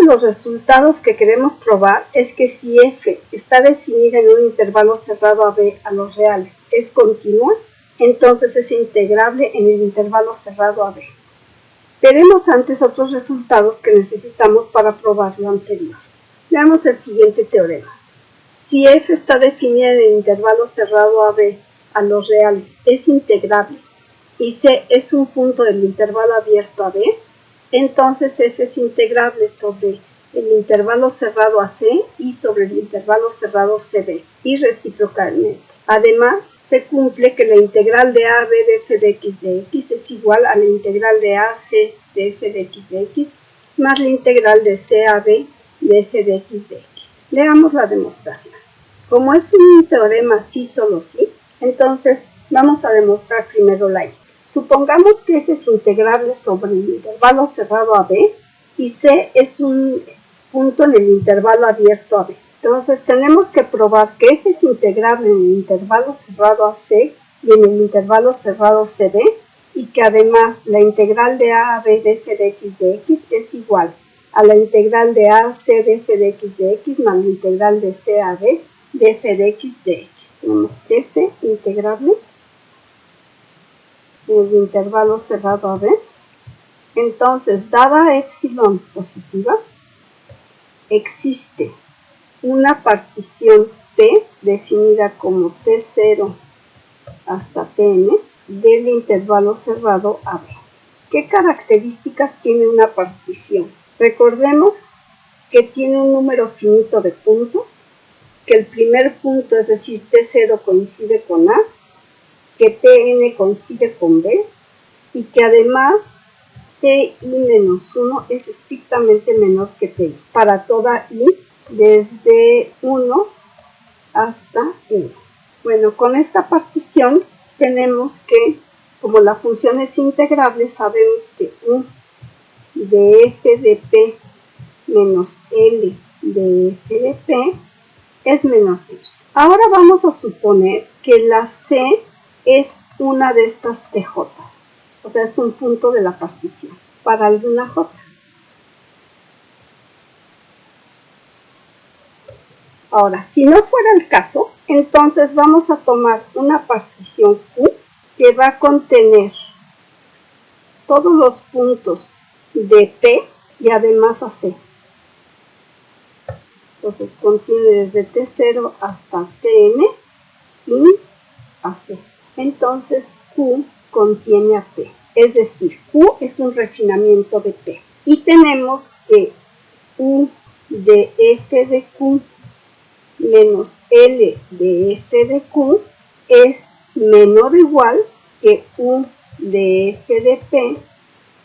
de los resultados que queremos probar es que si f está definida en un intervalo cerrado AB a los reales es continua, entonces es integrable en el intervalo cerrado AB. Veremos antes otros resultados que necesitamos para probar lo anterior. Veamos el siguiente teorema. Si f está definida en el intervalo cerrado AB a los reales es integrable y C es un punto del intervalo abierto AB, entonces f es integrable sobre el intervalo cerrado AC y sobre el intervalo cerrado CB, y recíprocamente. Además, se cumple que la integral de AB de f de x de x es igual a la integral de AC de f de x de x más la integral de CAB de f de x de x. Leamos la demostración. Como es un teorema sí solo sí, entonces vamos a demostrar primero la y. Supongamos que f es integrable sobre el intervalo cerrado AB y C es un punto en el intervalo abierto AB. Entonces tenemos que probar que f es integrable en el intervalo cerrado AC y en el intervalo cerrado CB, y que además la integral de A a B de f de x de x es igual a la integral de A a C de f de x de x más la integral de C a B de f de x de x. Tenemos f integrable en el intervalo cerrado AB. Entonces, dada epsilon positiva, existe una partición P definida como T0 hasta Tn del intervalo cerrado AB. ¿Qué características tiene una partición? Recordemos que tiene un número finito de puntos, que el primer punto, es decir, T0, coincide con A, que Tn coincide con B, y que además Ti-1 es estrictamente menor que Ti, para toda I desde 1 hasta N. Bueno, con esta partición tenemos que, como la función es integrable, sabemos que U de f de P menos L de f de P es menor que epsilon. Ahora vamos a suponer que la C es una de estas TJ, o sea, es un punto de la partición para alguna J. Ahora, si no fuera el caso, entonces vamos a tomar una partición Q que va a contener todos los puntos de P y además a C. Entonces contiene desde T0 hasta Tn y a C. Entonces Q contiene a P. Es decir, Q es un refinamiento de P. Y tenemos que U de f de Q menos L de f de Q es menor o igual que U de f de P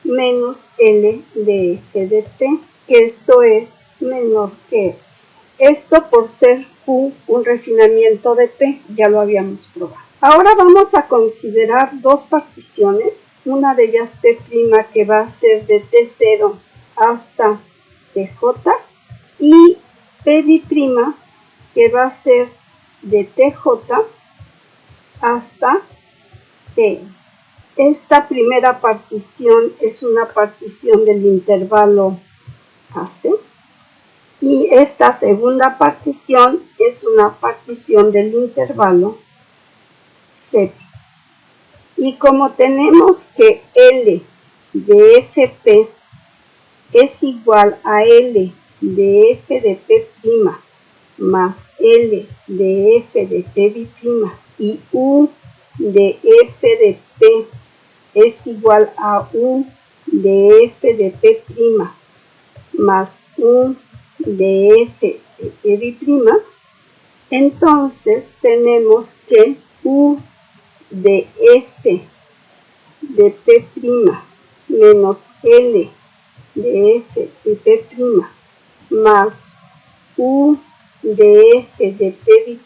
menos L de f de P, que esto es menor que epsilon. Esto por ser Q un refinamiento de P, ya lo habíamos probado. Ahora vamos a considerar dos particiones, una de ellas P' que va a ser de T0 hasta TJ y P' que va a ser de TJ hasta T. Esta primera partición es una partición del intervalo AC y esta segunda partición es una partición del intervalo CP. Y como tenemos que L de FP es igual a L de f de P' más L de f de P' y U de f de P es igual a U de f de P' más U de f de P', entonces tenemos que U de f de P' menos L de f de P' más U de f de P'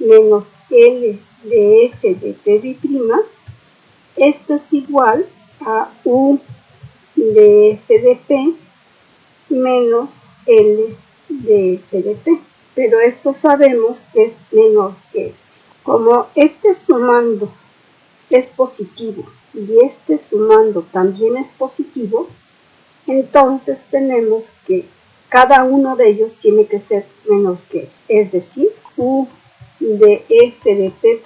menos L de f de P', esto es igual a U de f de P menos L de f de P. Pero esto sabemos que es menor que epsilon. Como este sumando es positivo y este sumando también es positivo, Entonces tenemos que cada uno de ellos tiene que ser menor que epsilon. Es decir, U de f de P'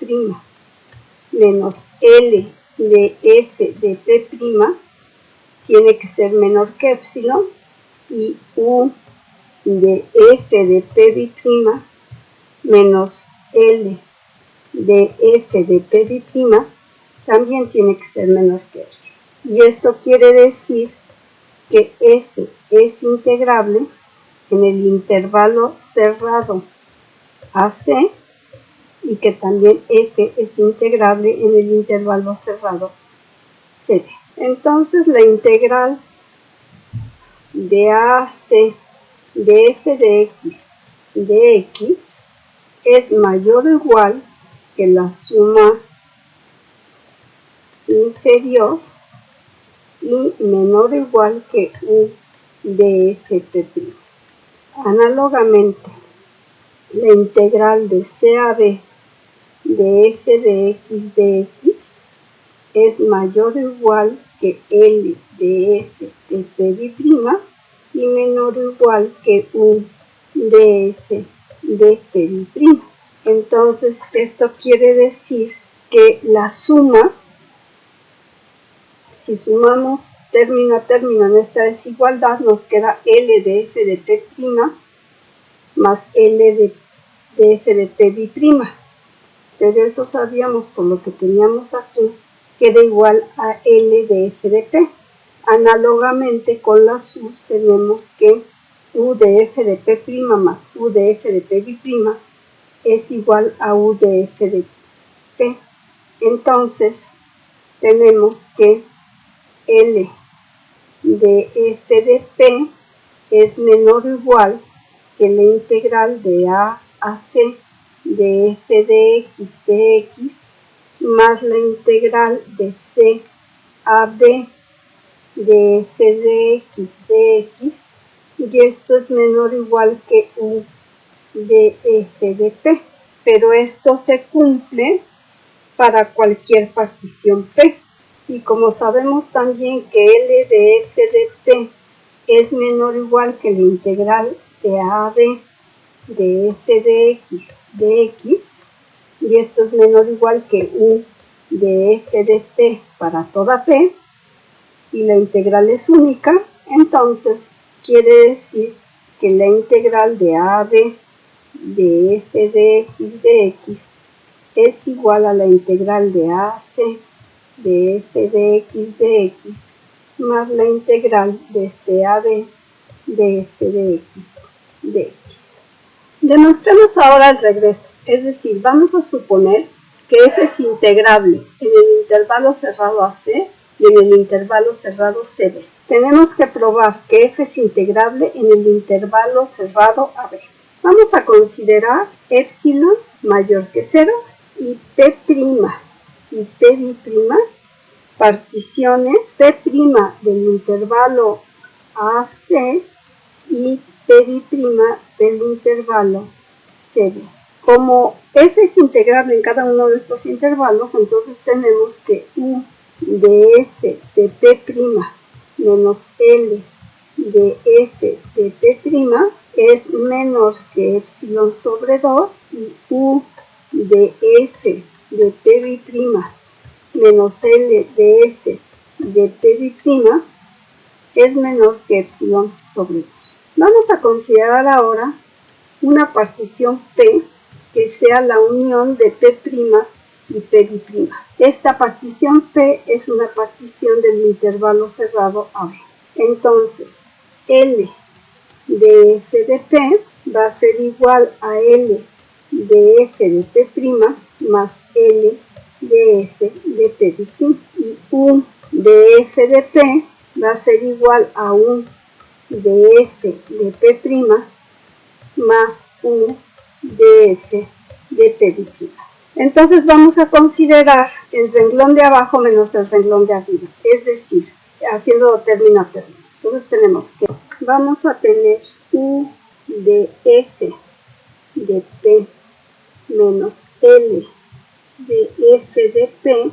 menos L de f de P' tiene que ser menor que epsilon, y U de f de P' menos L de f de P' también tiene que ser menor que epsilon. Y esto quiere decir que f es integrable en el intervalo cerrado AC y que también f es integrable en el intervalo cerrado CD. Entonces la integral de AC de f de x es mayor o igual que la suma inferior y menor o igual que U de f'. Análogamente, la integral de CAB de f de x es mayor o igual que L de f de P' y menor o igual que U de f de P'. Entonces, esto quiere decir que la suma, si sumamos término a término en esta desigualdad, nos queda L de f de P' más L de f de P'. Pero eso sabíamos por lo que teníamos aquí, que era igual a L de f de P. Análogamente con la sus tenemos que U de f de P' más U de f de P' es igual a U de f de P. Entonces tenemos que L de f de P es menor o igual que la integral de A a C de f de x más la integral de C a B de f de x, y esto es menor o igual que U de f de P. Pero esto se cumple para cualquier partición P. Y como sabemos también que L de f de P es menor o igual que la integral de A a B de f de x, y esto es menor o igual que U de f de P para toda P, y la integral es única, entonces quiere decir que la integral de A a B de f de x es igual a la integral de A a C de f de x más la integral de C a B de f de x. Demostremos ahora el regreso, es decir, vamos a suponer que f es integrable en el intervalo cerrado AC y en el intervalo cerrado CD. Tenemos que probar que f es integrable en el intervalo cerrado AB. Vamos a considerar epsilon mayor que 0 y P' y P' particiones P' del intervalo AC y P' del intervalo CD. Como f es integrable en cada uno de estos intervalos, entonces tenemos que U de f de P' menos L de f de P' es menor que epsilon sobre 2, y U de f de P' menos L de f de P' es menor que epsilon sobre 2. Vamos a considerar ahora una partición P que sea la unión de P' y P'. Esta partición P es una partición del intervalo cerrado AB. Entonces, L de f de P va a ser igual a L de f de P' más L de f de P'. Y U de f de P va a ser igual a U de f de P' más U de f de P'. Entonces vamos a considerar el renglón de abajo menos el renglón de arriba, es decir, haciendo término a término. Entonces tenemos que, vamos a tener U de f de P menos L de f de P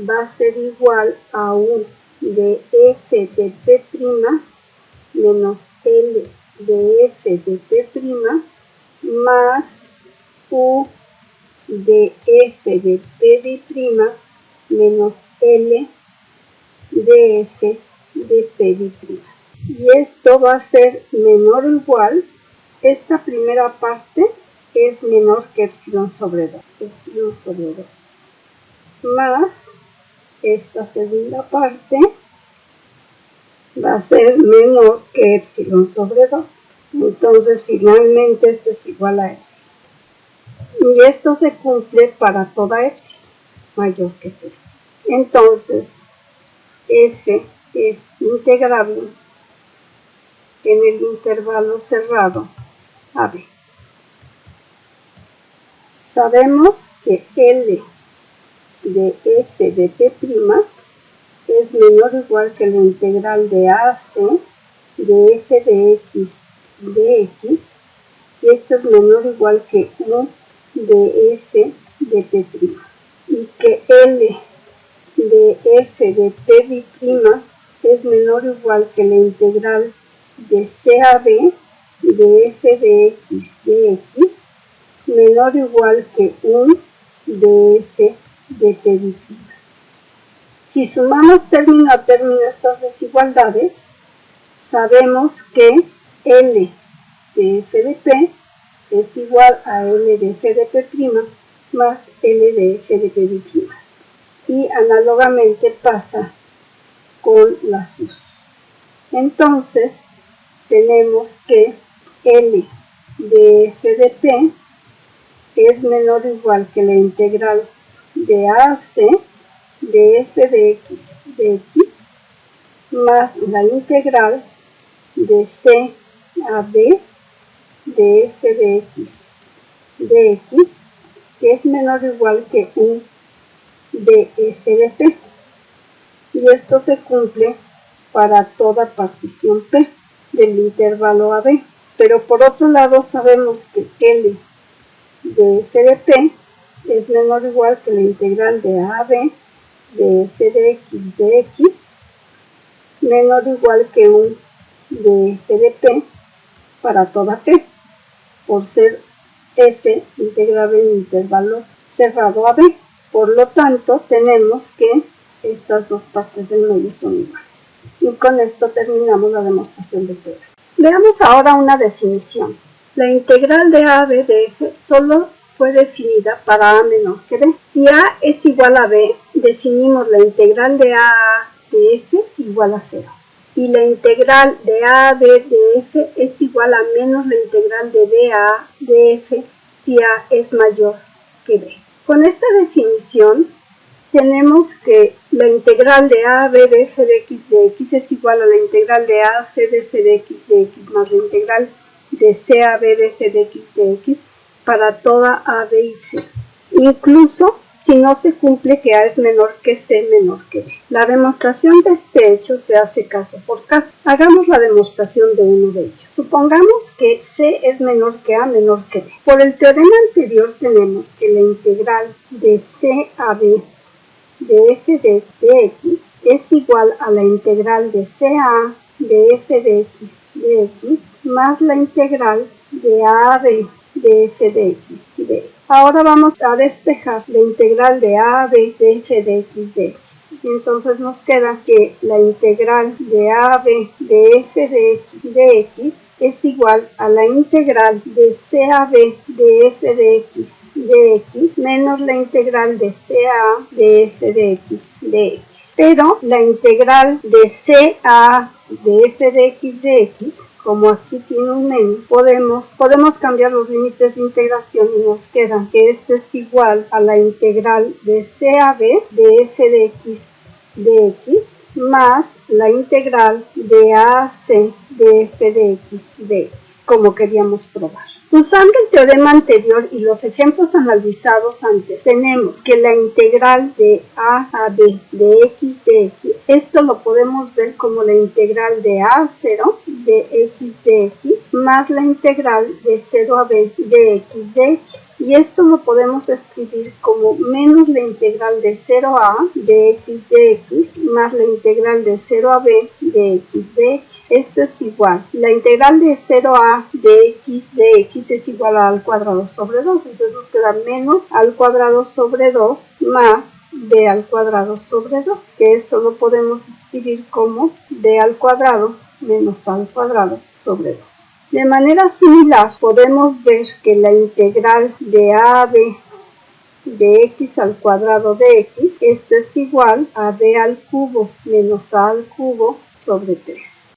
va a ser igual a U de f de p' menos L de f de p' más u de f de p' menos L de f de p'. Y esto va a ser menor o igual, esta primera parte es menor que epsilon sobre 2, más esta segunda parte va a ser menor que epsilon sobre 2. Entonces finalmente esto es igual a epsilon. Y esto se cumple para toda epsilon mayor que 0. Entonces f es integrable en el intervalo cerrado AB. Sabemos que L de f de p' es menor o igual que la integral de a a c de f de x de x, y esto es menor o igual que u de f de p', y que L de f de p' es menor o igual que la integral de CAB de f de x de x, menor o igual que 1 de f de p'. Si sumamos término a término estas desigualdades, sabemos que L de f de p es igual a L de f de p' más L de f de p'. Y análogamente pasa con la SUS. Entonces, tenemos que L de f de p es menor o igual que la integral de a a c de f de x de x más la integral de c a b de f de x de x, que es menor o igual que 1 de f de p. Y esto se cumple para toda partición P del intervalo AB. Pero por otro lado sabemos que L de f de p es menor o igual que la integral de a a b de f de x, menor o igual que 1 de f de p para toda P, por ser f integrable en intervalo cerrado AB. Por lo tanto, tenemos que estas dos partes del medio son iguales. Y con esto terminamos la demostración de teorema. Veamos ahora una definición. La integral de a a b de f solo fue definida para a menor que b. Si a es igual a b, definimos la integral de a de f igual a 0. Y la integral de a a b de f es igual a menos la integral de b a a de f si a es mayor que b. Con esta definición tenemos que la integral de a a b de f de x es igual a la integral de a a c de f de x más la integral de c a b de f de x para toda a, b y c. Incluso si no se cumple que a es menor que c menor que b. La demostración de este hecho se hace caso por caso. Hagamos la demostración de uno de ellos. Supongamos que c es menor que a menor que b. Por el teorema anterior tenemos que la integral de c a b de f de x es igual a la integral de CA de f de x más la integral de a a b de f de x de x. Ahora vamos a despejar la integral de a a b de f de x de x. Y entonces nos queda que la integral de a a b de f de x es igual a la integral de CAB de f de x menos la integral de CA de f de x. Pero la integral de CA de f de x, como aquí tiene un menos, podemos cambiar los límites de integración y nos queda que esto es igual a la integral de CAB de f de x más la integral de AC de f de x, como queríamos probar. Usando el teorema anterior y los ejemplos analizados antes, tenemos que la integral de a a b de x, esto lo podemos ver como la integral de a a 0 de x, más la integral de 0 a b de x, Y esto lo podemos escribir como menos la integral de 0a de x más la integral de 0a b de x. Esto es igual. La integral de 0a de x es igual a al cuadrado sobre 2. Entonces nos queda menos al cuadrado sobre 2 más b al cuadrado sobre 2. Que esto lo podemos escribir como b al cuadrado menos a al cuadrado sobre 2. De manera similar, podemos ver que la integral de a b de x al cuadrado de x, esto es igual a b al cubo menos a al cubo sobre 3.